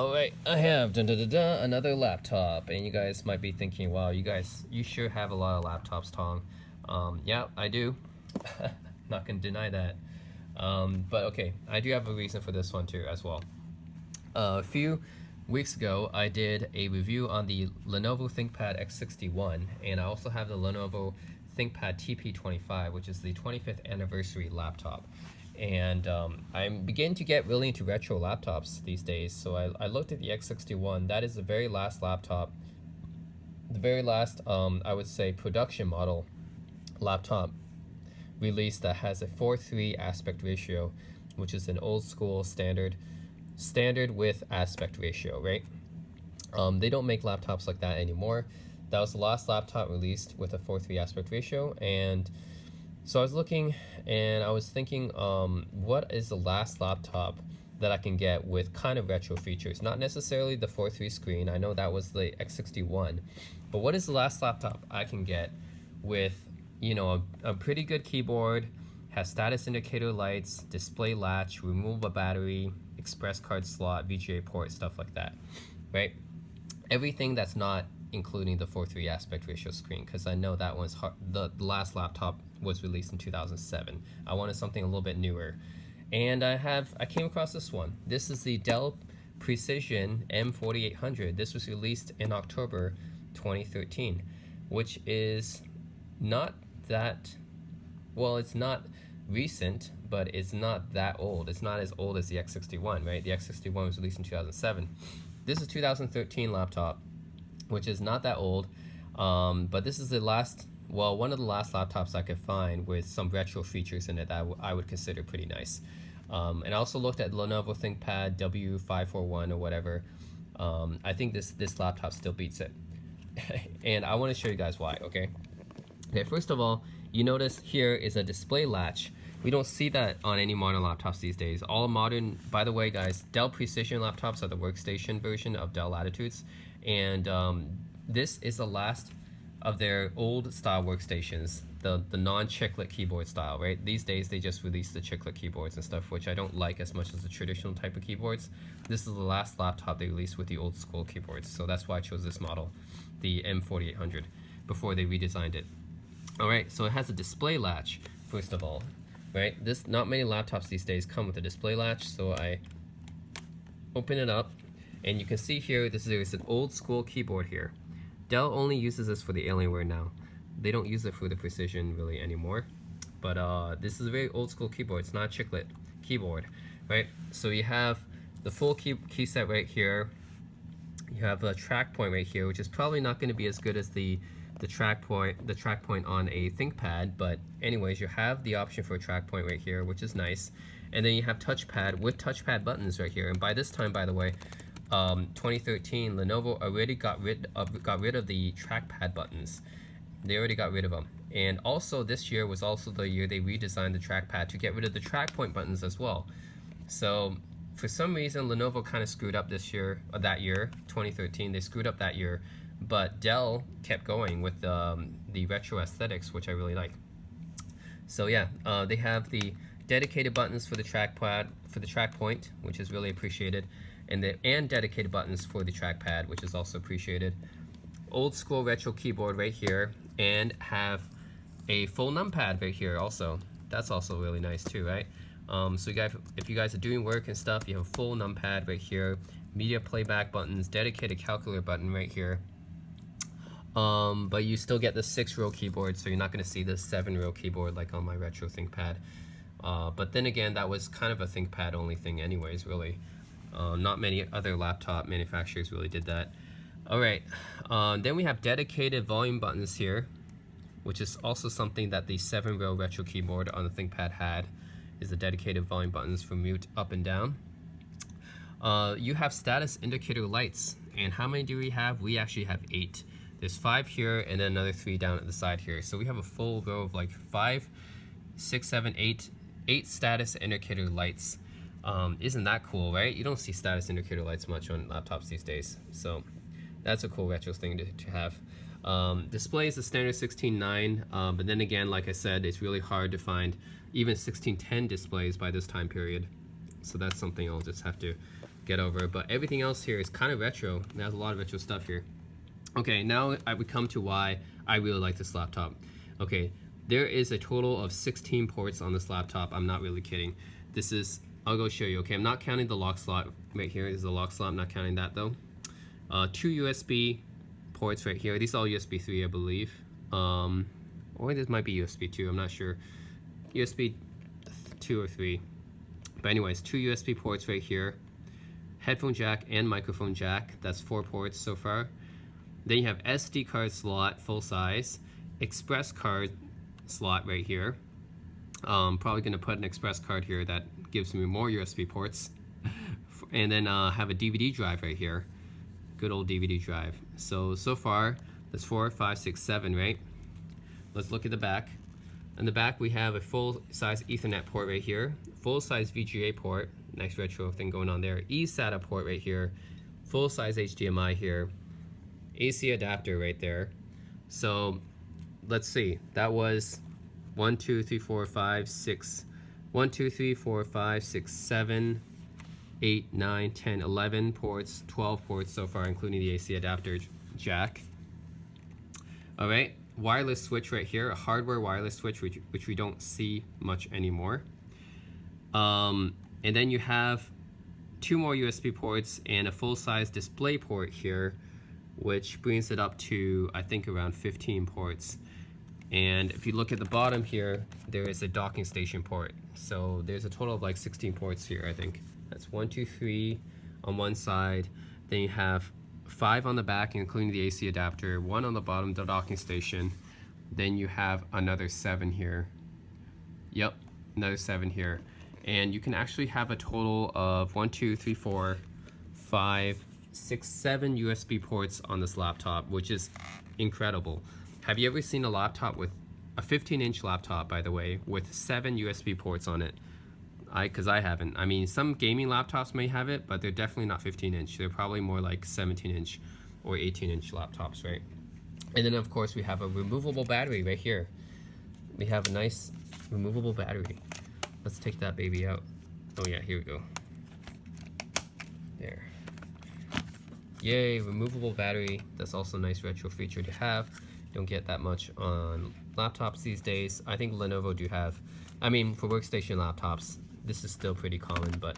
Alright, I have another laptop, and you guys might be thinking, wow, you sure have a lot of laptops, Tom. Yeah, I do. Not gonna deny that. But okay, I do have a reason for this one too, as well. A few weeks ago, I did a review on the Lenovo ThinkPad X61, and I also have the Lenovo ThinkPad TP25, which is the 25th anniversary laptop. And I'm beginning to get really into retro laptops these days. So I looked at the X61. That is the very last laptop, the very last, I would say, production model laptop released that has a 4:3 aspect ratio, which is an old school standard with aspect ratio, right? They don't make laptops like that anymore. That was the last laptop released with a 4:3 aspect ratio, and so I was looking and I was thinking, what is the last laptop that I can get with kind of retro features? Not necessarily the 4:3 screen, I know that was the X61, but what is the last laptop I can get with, a pretty good keyboard, has status indicator lights, display latch, removable battery, express card slot, VGA port, stuff like that, right? Everything that's not including the 4:3 aspect ratio screen, because I know that one's hard. The last laptop was released in 2007. I wanted something a little bit newer, and I came across this one. This is the Dell Precision M4800. This was released in October 2013, which is not that, well, it's not recent, but it's not that old. It's not as old as the X61, right? The X61 was released in 2007. This is 2013 laptop, which is not that old, but this is the last, well, one of the last laptops I could find with some retro features in it that I would consider pretty nice. And I also looked at Lenovo ThinkPad W541 or whatever. I think this laptop still beats it. And I want to show you guys why, okay? Okay, first of all, you notice here is a display latch. We don't see that on any modern laptops these days. All modern, by the way, guys, Dell Precision laptops are the workstation version of Dell Latitudes, and this is the last of their old style workstations, the non-chiclet keyboard style, right? These days they just release the chiclet keyboards and stuff, which I don't like as much as the traditional type of keyboards. This is the last laptop they released with the old school keyboards, so that's why I chose this model, the M4800, before they redesigned it. Alright, so it has a display latch, first of all, right? Not many laptops these days come with a display latch, so I open it up, and you can see here, there's an old school keyboard here. Dell only uses this for the Alienware now. They don't use it for the Precision really anymore, but this is a very old school keyboard. It's not a chiclet keyboard, right? So you have the full key set right here. You have a track point right here, which is probably not going to be as good as the track point on a ThinkPad, but anyways, you have the option for a track point right here, which is nice. And then you have touchpad with touchpad buttons right here. And by this time, by the way, 2013, Lenovo already got rid of the trackpad buttons. They already got rid of them. And also this year was also the year they redesigned the trackpad to get rid of the track point buttons as well. So for some reason, Lenovo kind of screwed up this year, that year, 2013. They screwed up that year, but Dell kept going with the retro aesthetics, which I really like. So yeah, they have the dedicated buttons for the trackpad, for the track point, which is really appreciated, and dedicated buttons for the trackpad, which is also appreciated. Old school retro keyboard right here, and have a full numpad right here also. That's also really nice too, right? So if you guys are doing work and stuff, you have a full numpad right here, media playback buttons, dedicated calculator button right here. But you still get the 6-row keyboard, so you're not going to see the 7-row keyboard like on my retro ThinkPad. But then again, that was kind of a ThinkPad only thing anyways, really. Not many other laptop manufacturers really did that. Alright, then we have dedicated volume buttons here, which is also something that the 7-row retro keyboard on the ThinkPad had, is the dedicated volume buttons for mute up and down. You have status indicator lights, and how many do we have? We actually have 8. There's 5 here, and then another 3 down at the side here. So we have a full row of like 5, 6, 7, 8 status indicator lights. Isn't that cool, right? You don't see status indicator lights much on laptops these days, so that's a cool retro thing to have. Display is the standard 16:9, but then again, like I said, it's really hard to find even 16:10 displays by this time period, so that's something I'll just have to get over. But everything else here is kind of retro. There's a lot of retro stuff here. Okay, now I would come to why I really like this laptop. Okay, there is a total of 16 ports on this laptop. I'm not really kidding. This is, I'll go show you. Okay, I'm not counting the lock slot right here. This is the lock slot. I'm not counting that though. 2 USB ports right here. These are all USB 3, I believe. Or this might be USB 2. I'm not sure. USB 2 or 3. But anyways, 2 USB ports right here. Headphone jack and microphone jack. That's 4 ports so far. Then you have SD card slot, full size. Express card slot right here. Probably going to put an express card here that gives me more USB ports. And then have a DVD drive right here. Good old DVD drive. So far, that's 4, 5, 6, 7, right? Let's look at the back. In the back, we have a full-size Ethernet port right here. Full-size VGA port. Nice retro thing going on there. eSATA port right here. Full-size HDMI here. AC adapter right there. So let's see. That was 1, 2, 3, 4, 5, 6. 1, 2, 3, 4, 5, 6, 7, 8, 9, 10, 11 ports, 12 ports so far, including the AC adapter jack. All right, wireless switch right here, a hardware wireless switch, which we don't see much anymore. And then you have 2 more USB ports and a full-size display port here, which brings it up to, I think, around 15 ports. And if you look at the bottom here, there is a docking station port. So there's a total of like 16 ports here, I think. That's 1, 2, 3 on one side. Then you have 5 on the back, including the AC adapter, 1 on the bottom, the docking station. Then you have another 7 here. Yep, another 7 here. And you can actually have a total of 1, 2, 3, 4, 5, 6, 7 USB ports on this laptop, which is incredible. Have you ever seen a laptop with a 15-inch laptop, by the way, with 7 USB ports on it? Because I haven't. I mean, some gaming laptops may have it, but they're definitely not 15-inch. They're probably more like 17-inch or 18-inch laptops, right? And then, of course, we have a removable battery right here. We have a nice removable battery. Let's take that baby out. Oh yeah, here we go. There. Yay, removable battery. That's also a nice retro feature to have. Don't get that much on laptops these days. I think Lenovo do have, I mean, for workstation laptops, this is still pretty common, but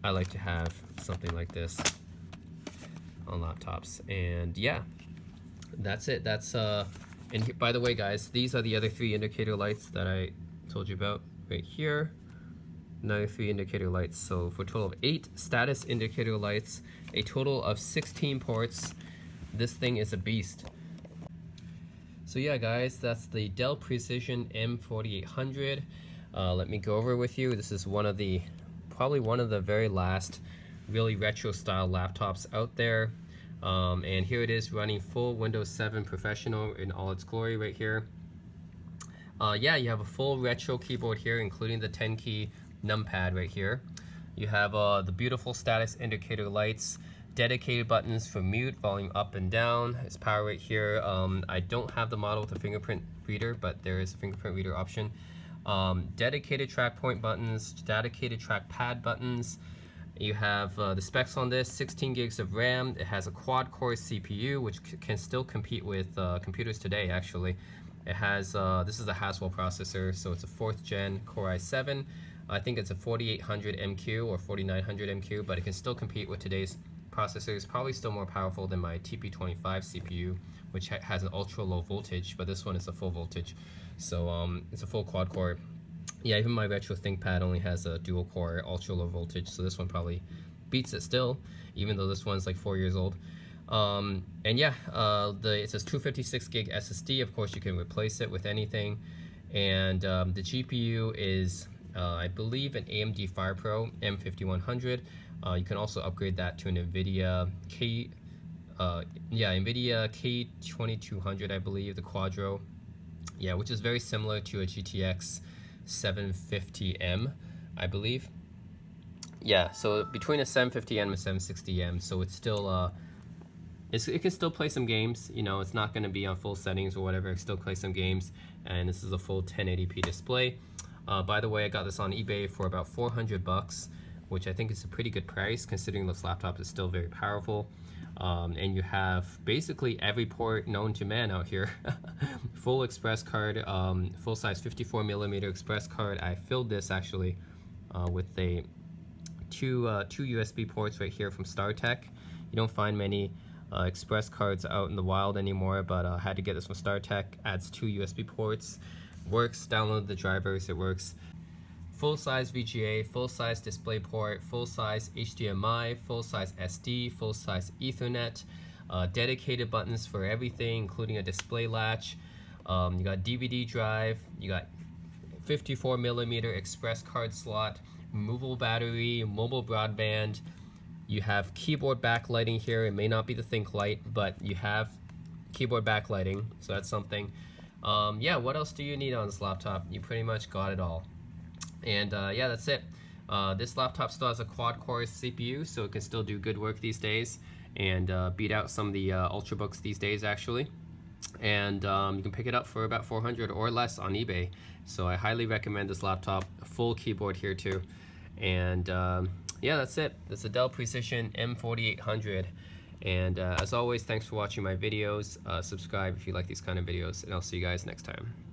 I like to have something like this on laptops. And yeah, that's it. That's and by the way, guys, these are the other 3 indicator lights that I told you about right here. Another 3 indicator lights. So for a total of 8 status indicator lights, a total of 16 ports. This thing is a beast. So yeah, guys, that's the Dell Precision M4800. Let me go over it with you. This is probably one of the very last really retro style laptops out there. And here it is running full Windows 7 Professional in all its glory right here. Yeah, you have a full retro keyboard here, including the 10-key numpad right here. You have the beautiful status indicator lights, dedicated buttons for mute, volume up and down. It's power right here. I don't have the model with a fingerprint reader, but there is a fingerprint reader option. Dedicated track point buttons, dedicated trackpad buttons. You have the specs on this: 16 gigs of RAM. It has a quad-core CPU, which can still compete with computers today, actually. It has, this is a Haswell processor, so it's a 4th gen Core i7. I think it's a 4800 MQ or 4900 MQ, but it can still compete with today's processors. Probably still more powerful than my TP25 CPU, which has an ultra low voltage, but this one is a full voltage. So it's a full quad core. Yeah, even my retro ThinkPad only has a dual core ultra low voltage, so this one probably beats it still, even though this one's like 4 years old. And yeah, it says 256 gig SSD. Of course, you can replace it with anything. And the GPU is, I believe, an AMD FirePro M5100. You can also upgrade that to an NVIDIA NVIDIA K2200, I believe, the Quadro. Yeah, which is very similar to a GTX 750M, I believe. Yeah, so between a 750M and a 760M, so it's still it can still play some games. You know, it's not going to be on full settings or whatever. It can still play some games, and this is a full 1080p display. By the way, I got this on eBay for about $400. which I think is a pretty good price considering this laptop is still very powerful. And you have basically every port known to man out here. Full express card, full size 54mm express card. I filled this actually with two USB ports right here from StarTech. You don't find many express cards out in the wild anymore, but I had to get this from StarTech. Adds 2 USB ports. Works, download the drivers, it works. Full-size VGA, full-size DisplayPort, full-size HDMI, full-size SD, full-size Ethernet, dedicated buttons for everything, including a display latch. You got DVD drive, you got 54mm express card slot, removable battery, mobile broadband. You have keyboard backlighting here. It may not be the ThinkLight, but you have keyboard backlighting, so that's something. Yeah, what else do you need on this laptop? You pretty much got it all. And yeah, that's it. This laptop still has a quad-core CPU, so it can still do good work these days and beat out some of the Ultrabooks these days, actually. And you can pick it up for about $400 or less on eBay. So I highly recommend this laptop. A full keyboard here too. And yeah, that's it. That's a Dell Precision M4800. And as always, thanks for watching my videos. Subscribe if you like these kind of videos, and I'll see you guys next time.